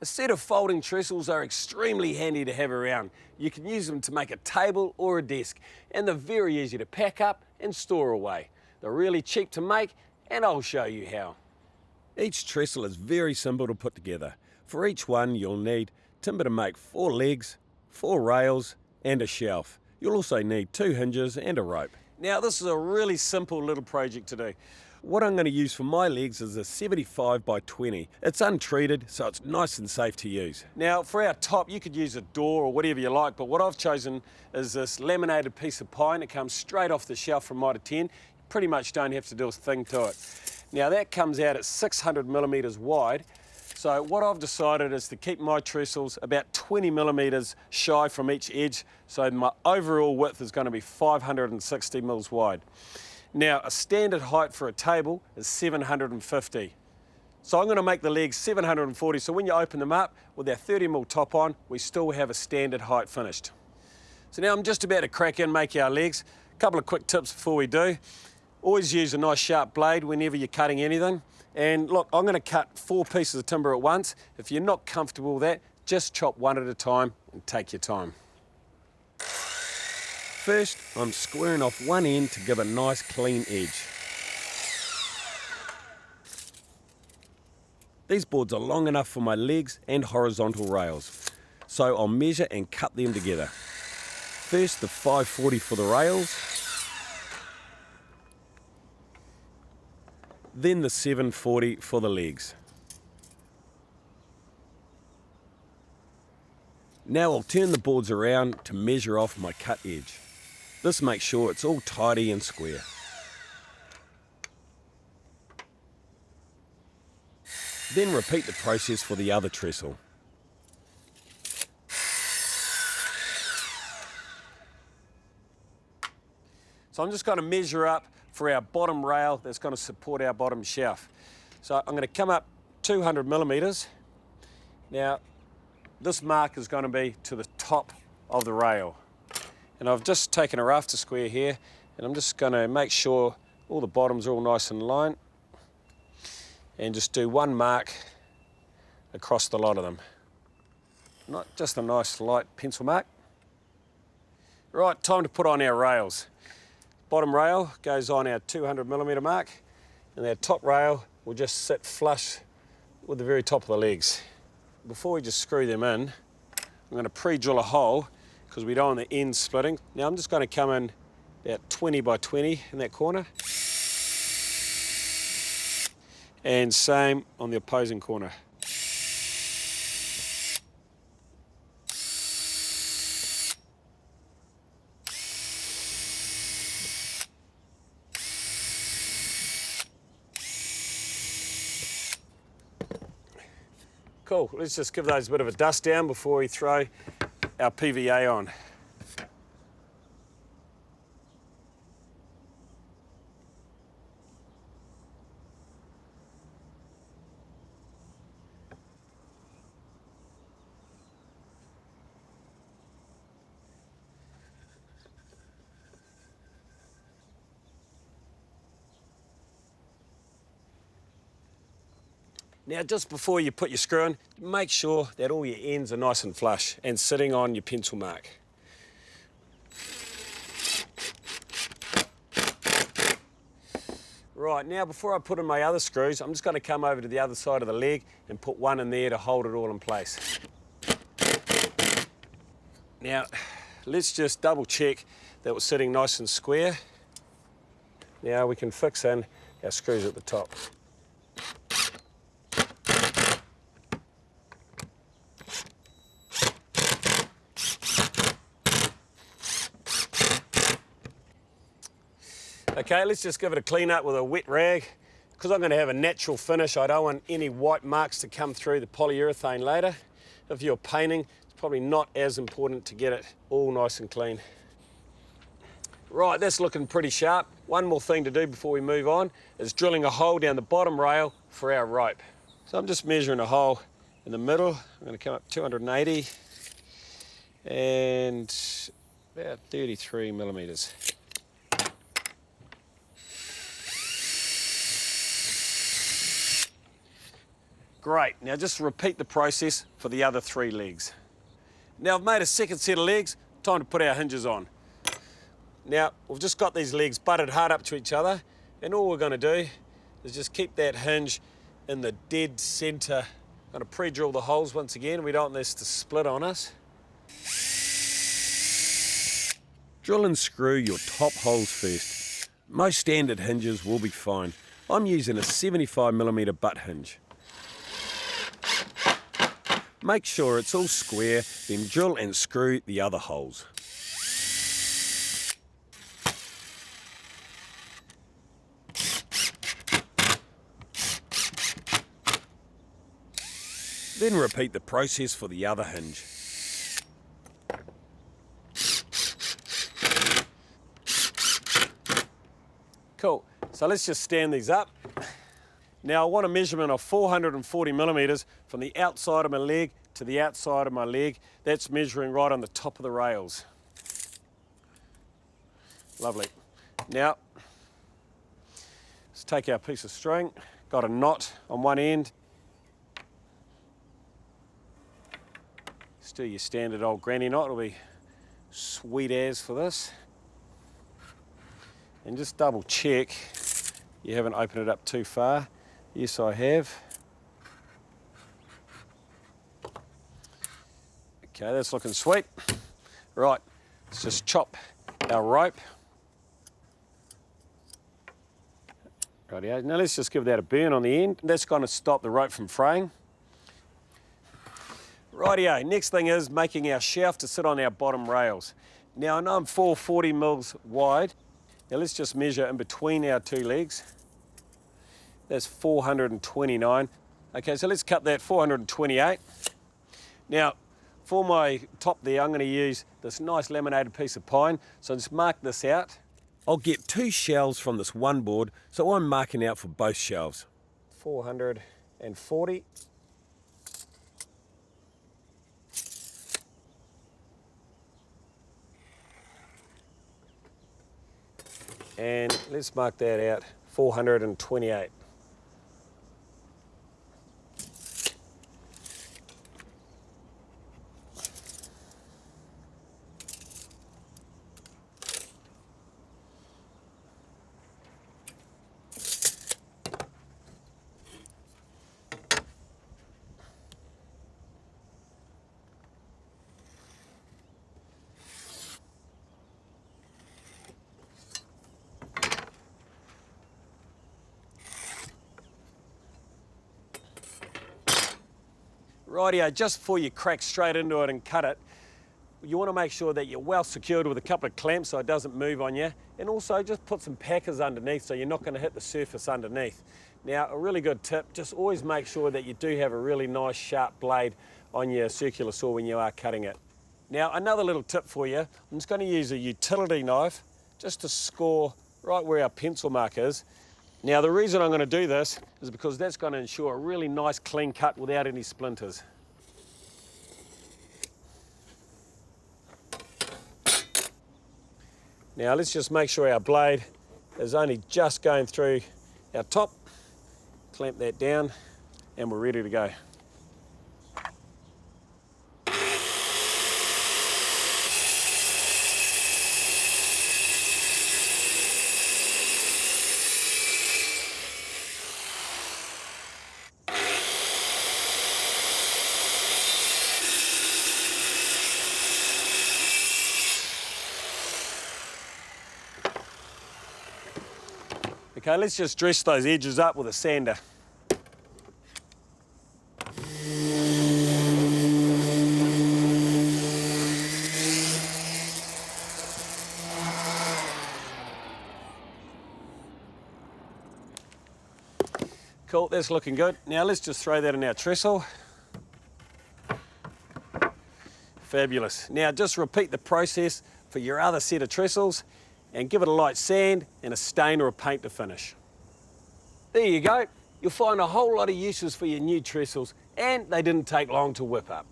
A set of folding trestles are extremely handy to have around. You can use them to make a table or a desk, and they're very easy to pack up and store away. They're really cheap to make, and I'll show you how. Each trestle is very simple to put together. For each one, you'll need timber to make 4 legs, 4 rails, and a shelf. You'll also need 2 hinges and a rope. Now, this is a really simple little project to do. What I'm going to use for my legs is a 75 by 20. It's untreated, so it's nice and safe to use. Now, for our top, you could use a door or whatever you like, but what I've chosen is this laminated piece of pine. It comes straight off the shelf from Mitre 10. You pretty much don't have to do a thing to it. Now, that comes out at 600 millimetres wide. So what I've decided is to keep my trestles about 20 millimetres shy from each edge, so my overall width is going to be 560 mils wide. Now, a standard height for a table is 750. So I'm going to make the legs 740, so when you open them up with our 30 mil top on, we still have a standard height finished. So now I'm just about to crack in, make our legs. A couple of quick tips before we do. Always use a nice sharp blade whenever you're cutting anything. And look, I'm going to cut 4 pieces of timber at once. If you're not comfortable with that, just chop one at a time and take your time. First, I'm squaring off one end to give a nice clean edge. These boards are long enough for my legs and horizontal rails, so I'll measure and cut them together. First, the 540 for the rails, then the 740 for the legs. Now I'll turn the boards around to measure off my cut edge. This makes sure it's all tidy and square. Then repeat the process for the other trestle. So I'm just going to measure up for our bottom rail that's going to support our bottom shelf. So I'm going to come up 200 millimetres. Now, this mark is going to be to the top of the rail. And I've just taken a rafter square here, and I'm just going to make sure all the bottoms are all nice and lined, and just do one mark across the lot of them. Not just a nice light pencil mark. Right, time to put on our rails. Bottom rail goes on our 200 millimetre mark, and our top rail will just sit flush with the very top of the legs. Before we just screw them in, I'm going to pre-drill a hole because we don't want the ends splitting. Now I'm just going to come in about 20 by 20 in that corner. And same on the opposing corner. Cool, let's just give those a bit of a dust down before we throw our PVA on. Now, just before you put your screw in, make sure that all your ends are nice and flush and sitting on your pencil mark. Right, now before I put in my other screws, I'm just going to come over to the other side of the leg and put one in there to hold it all in place. Now, let's just double check that we're sitting nice and square. Now we can fix in our screws at the top. Okay, let's just give it a clean up with a wet rag. Because I'm going to have a natural finish, I don't want any white marks to come through the polyurethane later. If you're painting, it's probably not as important to get it all nice and clean. Right, that's looking pretty sharp. One more thing to do before we move on is drilling a hole down the bottom rail for our rope. So I'm just measuring a hole in the middle. I'm going to come up 280 and about 33 millimetres. Great, now just repeat the process for the other 3 legs. Now I've made a second set of legs, time to put our hinges on. Now we've just got these legs butted hard up to each other, and all we're going to do is just keep that hinge in the dead centre. I'm going to pre-drill the holes once again, we don't want this to split on us. Drill and screw your top holes first. Most standard hinges will be fine. I'm using a 75mm butt hinge. Make sure it's all square, then drill and screw the other holes. Then repeat the process for the other hinge. Cool, so let's just stand these up. Now I want a measurement of 440mm from the outside of my leg to the outside of my leg. That's measuring right on the top of the rails. Lovely. Now, let's take our piece of string, got a knot on one end. Let's do your standard old granny knot, it'll be sweet as for this. And just double check you haven't opened it up too far. Yes, I have. Okay, that's looking sweet. Right, let's just chop our rope. Rightio, now let's just give that a burn on the end. That's going to stop the rope from fraying. Rightio, next thing is making our shaft to sit on our bottom rails. Now I know I'm 440mm wide. Now let's just measure in between our 2 legs. That's 429. Okay, so let's cut that 428. Now, for my top there, I'm going to use this nice laminated piece of pine. So just mark this out. I'll get 2 shelves from this one board, so I'm marking out for both shelves. 440. And let's mark that out, 428. Rightio, just before you crack straight into it and cut it, you want to make sure that you're well secured with a couple of clamps so it doesn't move on you, and also just put some packers underneath so you're not going to hit the surface underneath. Now, a really good tip, just always make sure that you do have a really nice sharp blade on your circular saw when you are cutting it. Now, another little tip for you, I'm just going to use a utility knife just to score right where our pencil mark is. Now the reason I'm going to do this is because that's going to ensure a really nice clean cut without any splinters. Now let's just make sure our blade is only just going through our top. Clamp that down and we're ready to go. Okay, let's just dress those edges up with a sander. Cool, that's looking good. Now let's just throw that in our trestle. Fabulous. Now just repeat the process for your other set of trestles and give it a light sand and a stain or a paint to finish. There you go. You'll find a whole lot of uses for your new trestles, and they didn't take long to whip up.